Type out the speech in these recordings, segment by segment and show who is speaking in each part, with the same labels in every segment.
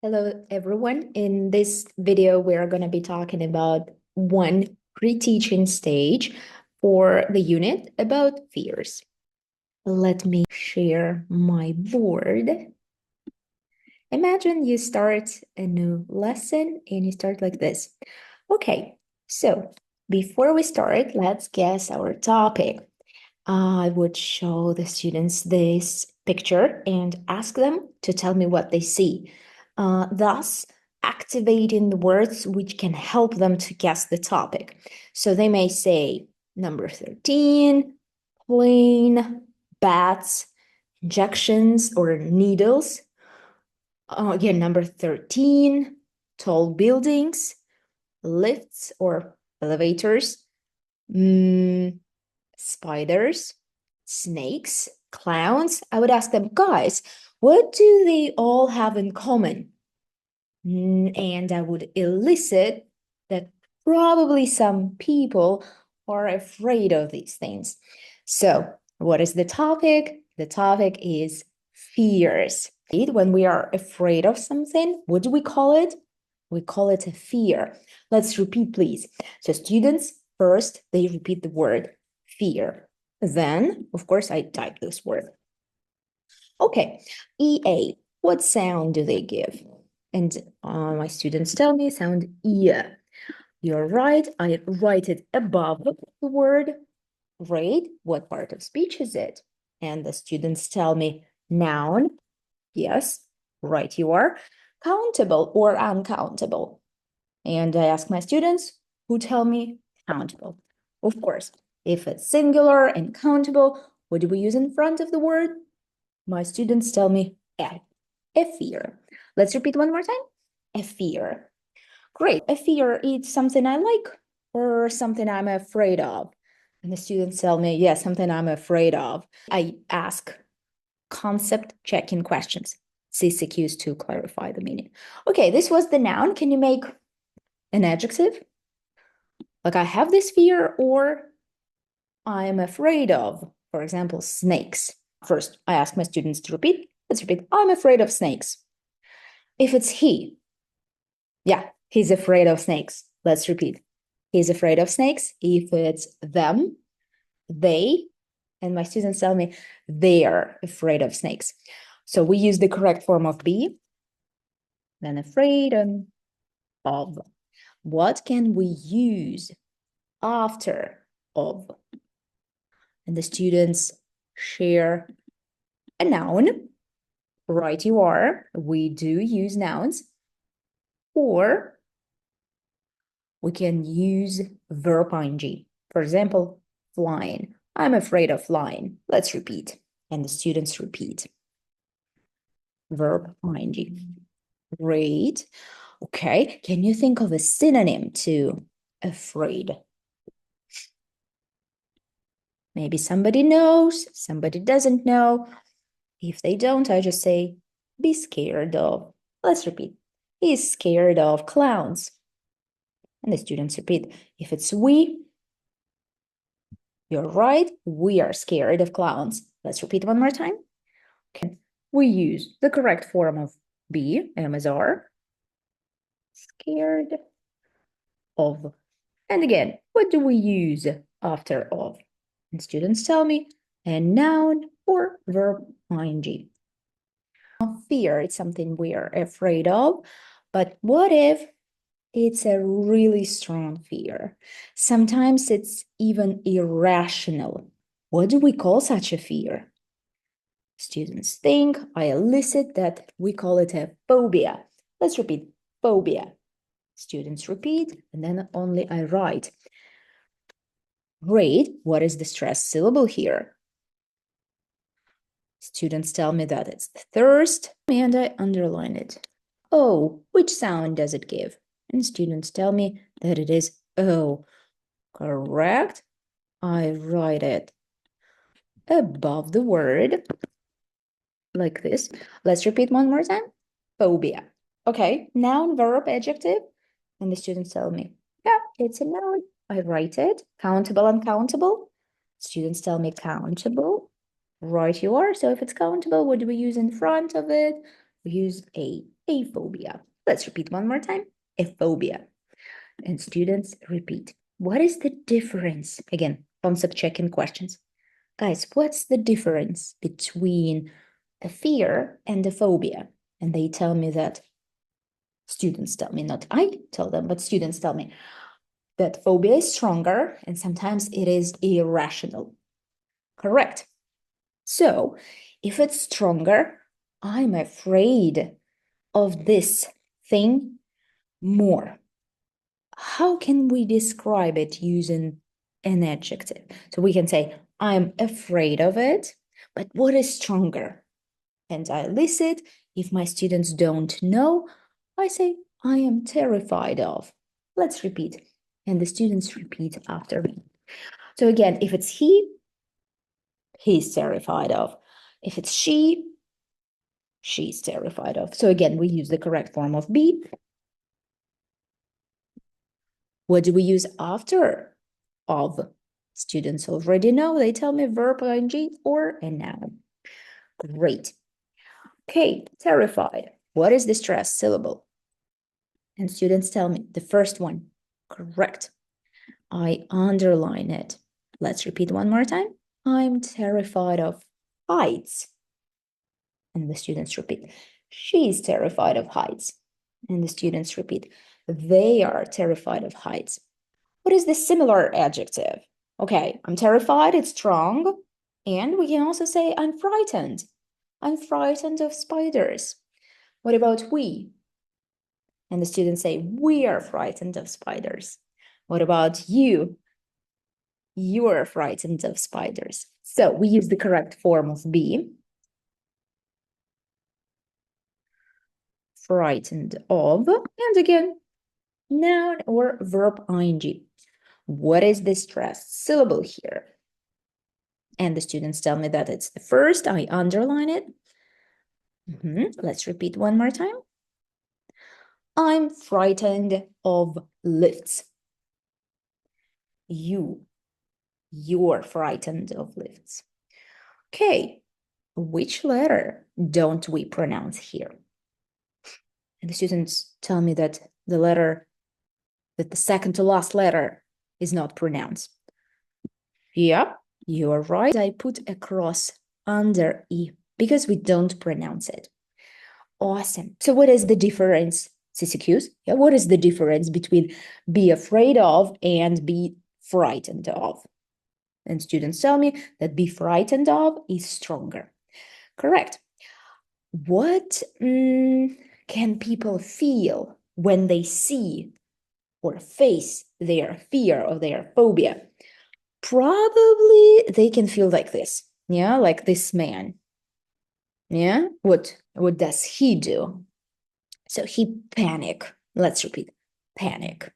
Speaker 1: Hello, everyone. In this video, we're going to be talking about one pre-teaching stage for the unit about fears. Let me share my board. Imagine you start a new lesson and you start like this. Okay, so before we start, let's guess our topic. I would show the students this picture and ask them to tell me what they see, thus activating the words which can help them to guess the topic. So they may say number 13, plane, bats, injections or needles. Again, number 13, tall buildings, lifts or elevators, spiders, snakes, clowns. I would ask them, guys, what do they all have in common? And I would elicit that probably some people are afraid of these things. So, what is the topic? The topic is fears. When we are afraid of something, what do we call it? We call it a fear. Let's repeat, please. So, students, first, they repeat the word fear. Then, of course, I type this word. Okay, EA, what sound do they give? And my students tell me sound E. You're right, I write it above the word. Great, what part of speech is it? And the students tell me noun. Yes, right you are. Countable or uncountable. And I ask my students who tell me countable. Of course, if it's singular and countable, what do we use in front of the word? My students tell me a fear. Let's repeat one more time. A fear. Great. A fear is something I like or something I'm afraid of. And the students tell me, yeah, something I'm afraid of. I ask concept checking questions, CCQs to clarify the meaning. Okay, this was the noun. Can you make an adjective? Like I have this fear or I'm afraid of, for example, snakes. First, I ask my students to repeat. Let's repeat. I'm afraid of snakes. If it's he, yeah, he's afraid of snakes. Let's repeat. He's afraid of snakes. If it's them, they, and my students tell me they are afraid of snakes. So we use the correct form of be, then afraid and of. What can we use after of? And the students share a noun. Right, you are. We do use nouns. Or we can use verb ing. For example, flying. I'm afraid of flying. Let's repeat. And the students repeat. Verb ing. Great. Okay. Can you think of a synonym to afraid? Maybe somebody knows, somebody doesn't know. If they don't, I just say, be scared of. Let's repeat. He's scared of clowns. And the students repeat. If it's we, you're right, we are scared of clowns. Let's repeat one more time. Okay. We use the correct form of be, am as are. Scared of. And again, what do we use after of? And students tell me a noun or verb ing. Fear, it's something we are afraid of, but what if it's a really strong fear? Sometimes it's even irrational. What do we call such a fear? Students think, I elicit that we call it a phobia. Let's repeat, phobia. Students repeat, and then only I write. Great, what is the stressed syllable here? Students tell me that it's thirst, and I underline it. Oh, which sound does it give? And students tell me that it is O. Correct. I write it above the word like this. Let's repeat one more time. Phobia. Okay, noun, verb, adjective. And the students tell me, yeah, it's a noun. I write it. Countable, uncountable. Students tell me countable. Right you are. So if it's countable, what do we use in front of it? we use a phobia. Let's repeat one more time. A phobia. And students repeat. What is the difference? Again, concept checking questions. Guys, what's the difference between a fear and a phobia? And they tell me that, students tell me, not I tell them, but students tell me that phobia is stronger and sometimes it is irrational. Correct. So if it's stronger, I'm afraid of this thing more. How can we describe it using an adjective? So we can say, I'm afraid of it, but what is stronger? And I elicit. If my students don't know, I say, I am terrified of. Let's repeat. And the students repeat after me. So again, if it's he's terrified of. If it's she's terrified of. So again, we use the correct form of be. What do we use after of? Students already know. They tell me verb ing or a noun. Great. Okay, terrified. What is the stressed syllable? And students tell me the first one. Correct. I underline it. Let's repeat one more time. I'm terrified of heights. And the students repeat. She's terrified of heights. And the students repeat. They are terrified of heights. What is the similar adjective? Okay, I'm terrified, it's strong. And we can also say I'm frightened. I'm frightened of spiders. What about we? And the students say, we are frightened of spiders. What about you? You are frightened of spiders. So we use the correct form of be. Frightened of. And again, noun or verb ing. What is the stressed syllable here? And the students tell me that it's the first. I underline it. Let's repeat one more time. I'm frightened of lifts. You're frightened of lifts. Okay, which letter don't we pronounce here? And the students tell me that the second to last letter is not pronounced. Yeah, you're right. I put a cross under E because we don't pronounce it. Awesome. So what is the difference, CCQs? Yeah, what is the difference between be afraid of and be frightened of? And students tell me that be frightened of is stronger. Correct. What can people feel when they see or face their fear or their phobia? Probably they can feel like this. Yeah, like this man. Yeah, what does he do? So he panic. Let's repeat, panic.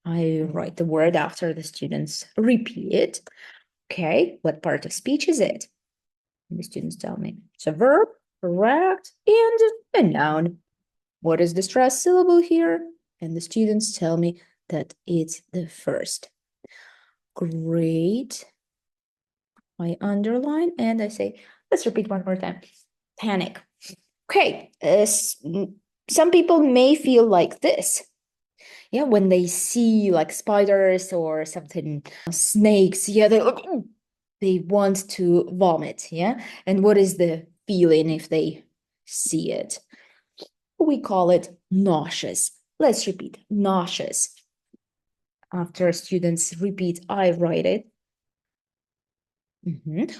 Speaker 1: I write the word after the students repeat. Okay, what part of speech is it? And the students tell me it's a verb, correct, and a noun. What is the stressed syllable here? And the students tell me that it's the first. Great. I underline and I say, let's repeat one more time. Panic. Okay, some people may feel like this. Yeah, when they see like spiders or something, snakes, yeah, they want to vomit, yeah? And what is the feeling if they see it? We call it nauseous. Let's repeat, nauseous. After students repeat, I write it.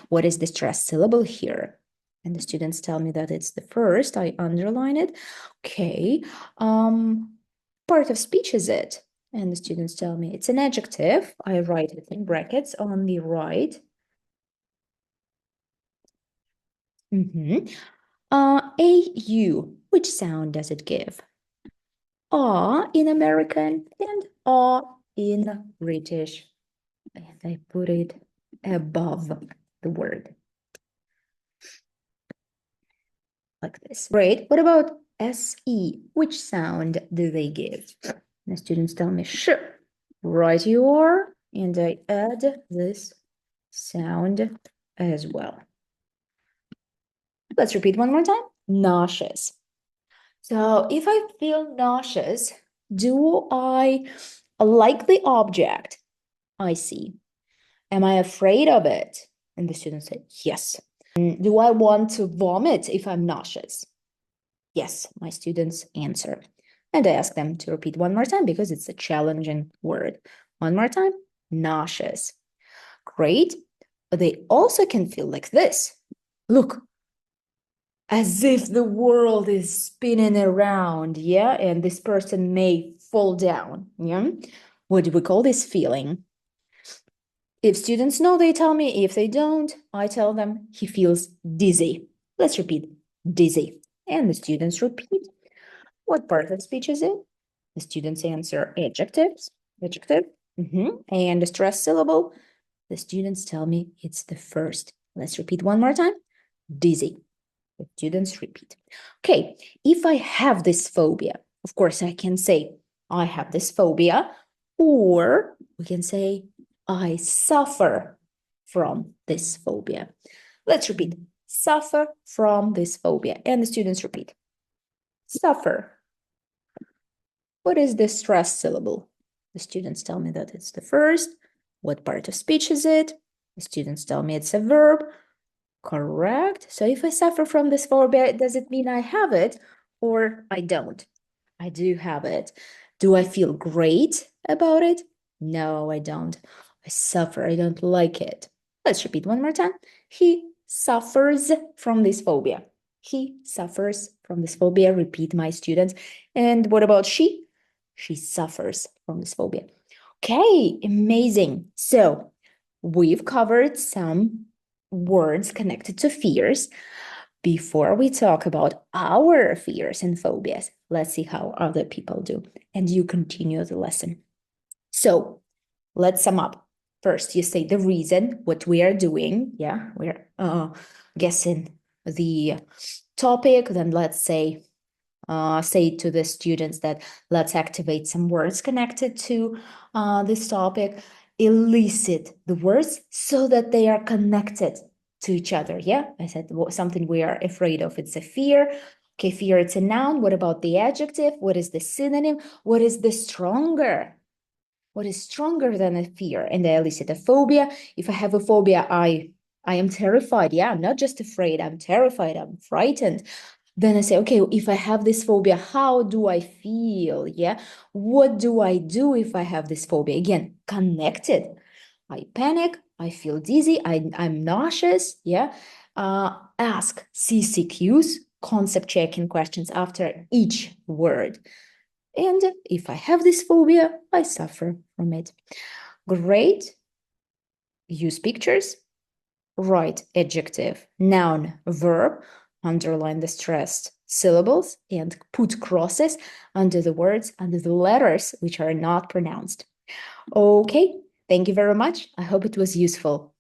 Speaker 1: What is the stressed syllable here? And the students tell me that it's the first. I underline it. Okay. Part of speech is it? And the students tell me it's an adjective. I write it in brackets on the right. A-U, which sound does it give? A in American and A in British. And I put it above the word. Like this. Great. What about SE? Which sound do they give? The students tell me, sure. Right you are. And I add this sound as well. Let's repeat one more time. Nauseous. So if I feel nauseous, do I like the object I see? Am I afraid of it? And the student said, yes. Do I want to vomit if I'm nauseous? Yes, my students answer. And I ask them to repeat one more time because it's a challenging word. One more time, nauseous. Great. But they also can feel like this. Look, as if the world is spinning around, yeah? And this person may fall down, yeah? What do we call this feeling? If students know, they tell me. If they don't, I tell them he feels dizzy. Let's repeat, dizzy. And the students repeat. What part of speech is it? The students answer adjectives, adjective, and the stress syllable. The students tell me it's the first. Let's repeat one more time. Dizzy. The students repeat. Okay, if I have this phobia, of course I can say I have this phobia, or we can say I suffer from this phobia. Let's repeat. Suffer from this phobia. And the students repeat. Suffer. What is the stress syllable? The students tell me that it's the first. What part of speech is it? The students tell me it's a verb. Correct. So if I suffer from this phobia, does it mean I have it or I don't? I do have it. Do I feel great about it? No, I don't. I suffer. I don't like it. Let's repeat one more time. He suffers from this phobia. He suffers from this phobia. Repeat, my students. And what about she? She suffers from this phobia. Okay, amazing. So we've covered some words connected to fears. Before we talk about our fears and phobias, let's see how other people do. And you continue the lesson. So let's sum up. First, you say the reason, what we are doing. Yeah, we're guessing the topic. Then let's say to the students that let's activate some words connected to this topic, elicit the words so that they are connected to each other. Yeah, I said something we are afraid of. It's a fear. Okay, fear, it's a noun. What about the adjective? What is the synonym? What is the stronger? What is stronger than a fear? And I elicit a phobia. If I have a phobia, I am terrified. Yeah, I'm not just afraid. I'm terrified. I'm frightened. Then I say, okay, if I have this phobia, how do I feel? Yeah. What do I do if I have this phobia? Again, connected. I panic. I feel dizzy. I'm nauseous. Yeah. Ask CCQs, concept checking questions after each word. And if I have this phobia, I suffer from it. Great. Use pictures. Write adjective, noun, verb, underline the stressed syllables, and put crosses under the words, under the letters which are not pronounced. Okay, thank you very much. I hope it was useful.